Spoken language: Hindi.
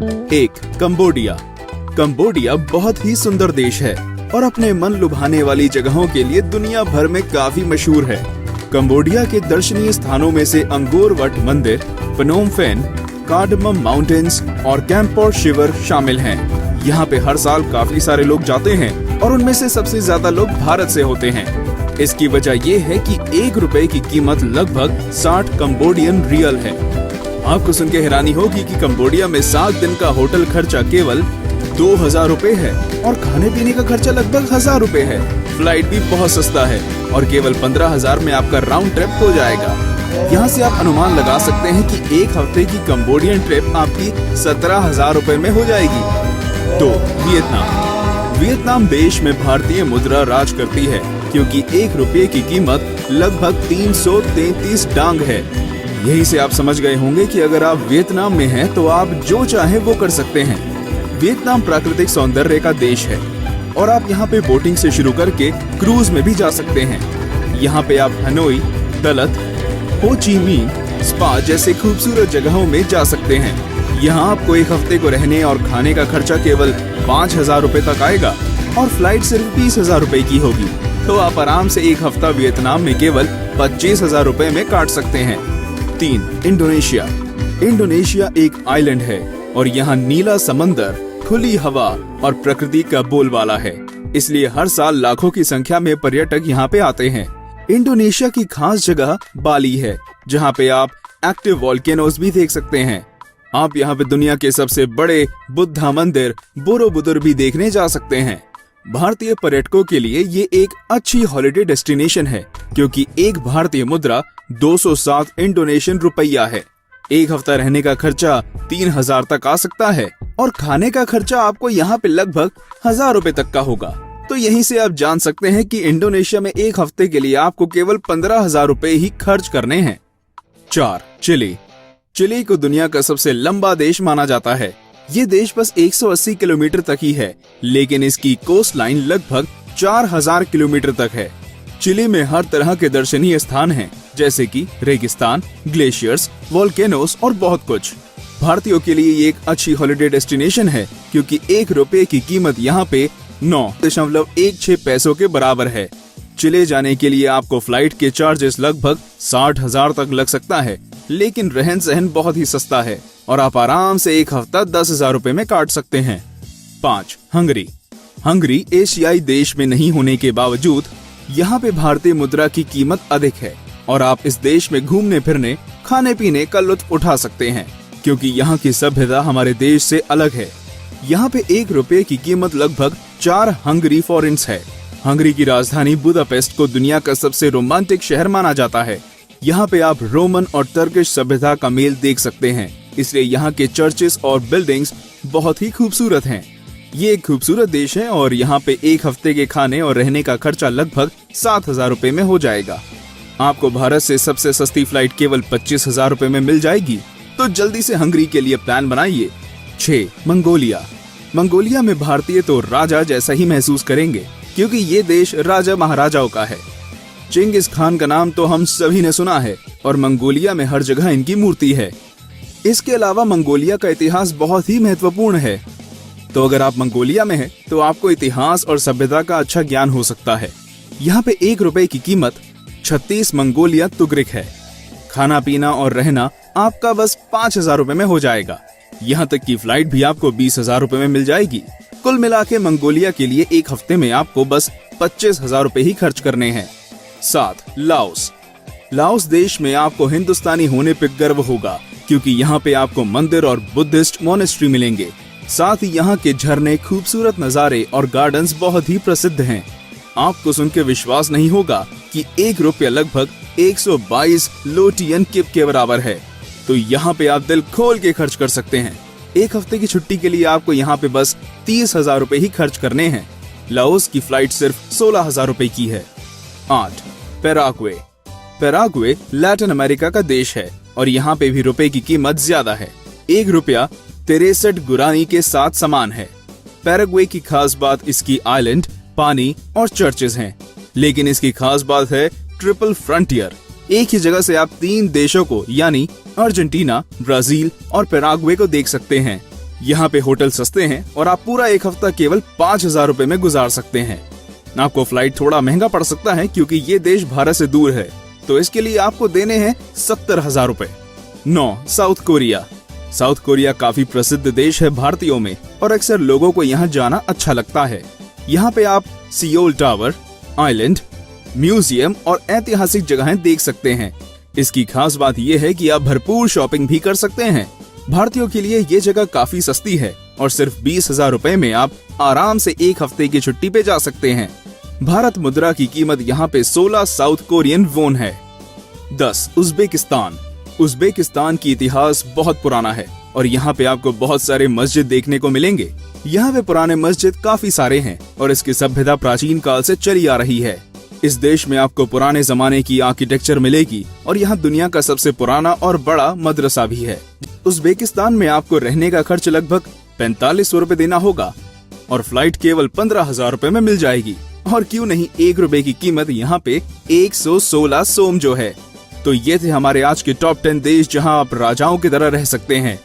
एक, कंबोडिया। कंबोडिया बहुत ही सुंदर देश है और अपने मन लुभाने वाली जगहों के लिए दुनिया भर में काफी मशहूर है। कंबोडिया के दर्शनीय स्थानों में से अंगोर वट मंदिर, पनोम फेन, कार्डमम माउंटेन्स और कैंपोर शिवर शामिल हैं। यहाँ पे हर साल काफी सारे लोग जाते हैं और उनमें से सबसे ज्यादा लोग भारत से होते हैं। इसकी वजह ये है कि 1 रुपए की कीमत लगभग 60 कंबोडियन रियल है। आपको सुन के हैरानी होगी कि कंबोडिया में 7 दिन का होटल खर्चा केवल 2000 रुपए है और खाने पीने का खर्चा लगभग 1000 रुपए है। फ्लाइट भी बहुत सस्ता है और केवल 15,000 में आपका राउंड ट्रिप हो जाएगा। यहाँ से आप अनुमान लगा सकते हैं कि 1 हफ्ते की कंबोडियन ट्रिप आपकी 17,000 रुपए में हो जाएगी। 2, वियतनाम। वियतनाम देश में भारतीय मुद्रा राज करती है क्योंकि 1 रुपये की कीमत लगभग 333 डांग है। यही से आप समझ गए होंगे कि अगर आप वियतनाम में हैं तो आप जो चाहे वो कर सकते हैं। वियतनाम प्राकृतिक सौंदर्य का देश है और आप यहाँ पे बोटिंग से शुरू करके क्रूज में भी जा सकते हैं। यहाँ पे आप हनोई, दलत, हो ची मिन्ह, स्पा जैसे खूबसूरत जगहों में जा सकते हैं। यहाँ आपको 1 हफ्ते को रहने और खाने का खर्चा केवल 5,000 रुपए तक आएगा और फ्लाइट सिर्फ 20,000 रुपए की होगी। तो आप आराम से 1 हफ्ता वियतनाम में केवल 25,000 रुपए में काट सकते हैं। 3, इंडोनेशिया। इंडोनेशिया एक आइलैंड है और यहाँ नीला समंदर, खुली हवा और प्रकृति का बोलबाला है। इसलिए हर साल लाखों की संख्या में पर्यटक यहाँ पे आते हैं। इंडोनेशिया की खास जगह बाली है जहाँ पे आप एक्टिव वोल्केनोज भी देख सकते हैं। आप यहाँ पे दुनिया के सबसे बड़े बुद्धा मंदिर बोरोबुदुर भी देखने जा सकते हैं। भारतीय पर्यटकों के लिए ये एक अच्छी हॉलिडे डेस्टिनेशन है क्योंकि एक भारतीय मुद्रा 207 इंडोनेशियन रुपया है। 1 हफ्ता रहने का खर्चा 3,000 तक आ सकता है और खाने का खर्चा आपको यहाँ पे लगभग 1,000 रुपए तक का होगा। तो यहीं से आप जान सकते हैं कि इंडोनेशिया में 1 हफ्ते के लिए आपको केवल 15,000 रुपए ही खर्च करने हैं। 4, चिली। चिली को दुनिया का सबसे लंबा देश माना जाता है। ये देश बस 180 किलोमीटर तक ही है, लेकिन इसकी कोस्ट लाइन लगभग 4,000 किलोमीटर तक है। चिली में हर तरह के दर्शनीय स्थान हैं, जैसे कि रेगिस्तान, ग्लेशियर्स, वोल्केनोस और बहुत कुछ। भारतीयों के लिए ये एक अच्छी हॉलिडे डेस्टिनेशन है क्योंकि 1 रुपए की कीमत यहाँ पे 9.16 पैसों के बराबर है। चिले जाने के लिए आपको फ्लाइट के चार्जेस लगभग 60,000 तक लग सकता है, लेकिन रहन सहन बहुत ही सस्ता है और आप आराम से 1 हफ्ता 10,000 रुपए में काट सकते हैं। 5, हंगरी। हंगरी एशियाई देश में नहीं होने के बावजूद यहाँ पे भारतीय मुद्रा की कीमत अधिक है और आप इस देश में घूमने फिरने, खाने पीने का लुत्फ उठा सकते हैं क्योंकि यहाँ की सभ्यता हमारे देश से अलग है। यहाँ पे 1 रुपये की कीमत लगभग 4 हंगरी फॉरेंस है। हंगरी की राजधानी बुदापेस्ट को दुनिया का सबसे रोमांटिक शहर माना जाता है। यहाँ पे आप रोमन और टर्किश सभ्यता का मेल देख सकते हैं, इसलिए यहाँ के चर्चेस और बिल्डिंग्स बहुत ही खूबसूरत हैं। ये एक खूबसूरत देश है और यहाँ पे 1 हफ्ते के खाने और रहने का खर्चा लगभग 7,000 रुपए में हो जाएगा। आपको भारत से सबसे सस्ती फ्लाइट केवल 25,000 रुपए में मिल जाएगी। तो जल्दी से हंगरी के लिए प्लान बनाइए। 6, मंगोलिया। मंगोलिया में भारतीय तो राजा जैसा ही महसूस करेंगे क्योंकि ये देश राजा महाराजाओं का है। चिंगिस खान का नाम तो हम सभी ने सुना है और मंगोलिया में हर जगह इनकी मूर्ति है। इसके अलावा मंगोलिया का इतिहास बहुत ही महत्वपूर्ण है। तो अगर आप मंगोलिया में हैं तो आपको इतिहास और सभ्यता का अच्छा ज्ञान हो सकता है। यहाँ पे 1 रुपए की कीमत 36 मंगोलिया तुगरिक है। खाना पीना और रहना आपका बस 5,000 रुपए में हो जाएगा। यहाँ तक की फ्लाइट भी आपको 20,000 रुपए में मिल जाएगी। कुल मिला के मंगोलिया के लिए 1 हफ्ते में आपको बस 25,000 रुपए ही खर्च करने हैं। 7, लाओस। लाओस देश में आपको हिंदुस्तानी होने पे गर्व होगा क्योंकि यहाँ पे आपको मंदिर और बुद्धिस्ट मोनेस्ट्री मिलेंगे। साथ ही यहाँ के झरने, खूबसूरत नज़ारे और गार्डन्स बहुत ही प्रसिद्ध हैं। आपको सुन के विश्वास नहीं होगा कि 1 रुपया लगभग 122 लोटियन किप के बराबर है। तो यहाँ पे आप दिल खोल के खर्च कर सकते हैं। 1 हफ्ते की छुट्टी के लिए आपको यहाँ पे बस 30,000 रुपए ही खर्च करने हैं। लाओस की फ्लाइट सिर्फ 16,000 रुपए की है। 8, पैराग्वे। पैराग्वे लैटिन अमेरिका का देश है और यहाँ पे भी रुपए की कीमत ज्यादा है। 1 रुपया 63 गुरानी के साथ समान है। पैराग्वे की खास बात इसकी आइलैंड, पानी और चर्चेस हैं, लेकिन इसकी खास बात है ट्रिपल फ्रंटियर। एक ही जगह से आप 3 देशों को यानी अर्जेंटीना, ब्राजील और पैराग्वे को देख सकते हैं। यहाँ पे होटल सस्ते हैं और आप पूरा एक हफ्ता केवल 5,000 रुपए में गुजार सकते हैं। आपको फ्लाइट थोड़ा महंगा पड़ सकता है क्योंकि ये देश भारत से दूर है, तो इसके लिए आपको देने हैं 70,000 रुपए। 9. South Korea. साउथ कोरिया काफी प्रसिद्ध देश है भारतीयों में और अक्सर लोगों को यहाँ जाना अच्छा लगता है। यहाँ पे आप सियोल टावर, आइलैंड, म्यूजियम और ऐतिहासिक जगहें देख सकते हैं। इसकी खास बात यह है कि आप भरपूर शॉपिंग भी कर सकते हैं। भारतीयों के लिए ये जगह काफी सस्ती है और सिर्फ 20,000 रुपए में आप आराम से एक हफ्ते की छुट्टी पे जा सकते हैं। भारत मुद्रा की कीमत यहाँ पे 16 साउथ कोरियन वोन है। 10. उज्बेकिस्तान। उज्बेकिस्तान की इतिहास बहुत पुराना है और यहाँ पे आपको बहुत सारे मस्जिद देखने को मिलेंगे। यहाँ पे पुराने मस्जिद काफी सारे हैं और इसकी सभ्यता प्राचीन काल से चली आ रही है। इस देश में आपको पुराने जमाने की आर्किटेक्चर मिलेगी और यहाँ दुनिया का सबसे पुराना और बड़ा मदरसा भी है। उज्बेकिस्तान में आपको रहने का खर्च लगभग 4500 रुपए देना होगा और फ्लाइट केवल 15,000 रुपए में मिल जाएगी। और क्यों नहीं, 1 रुपए की कीमत यहाँ पे 116 सोम जो है। तो ये थे हमारे आज के टॉप 10 देश जहाँ आप राजाओं की तरह रह सकते हैं।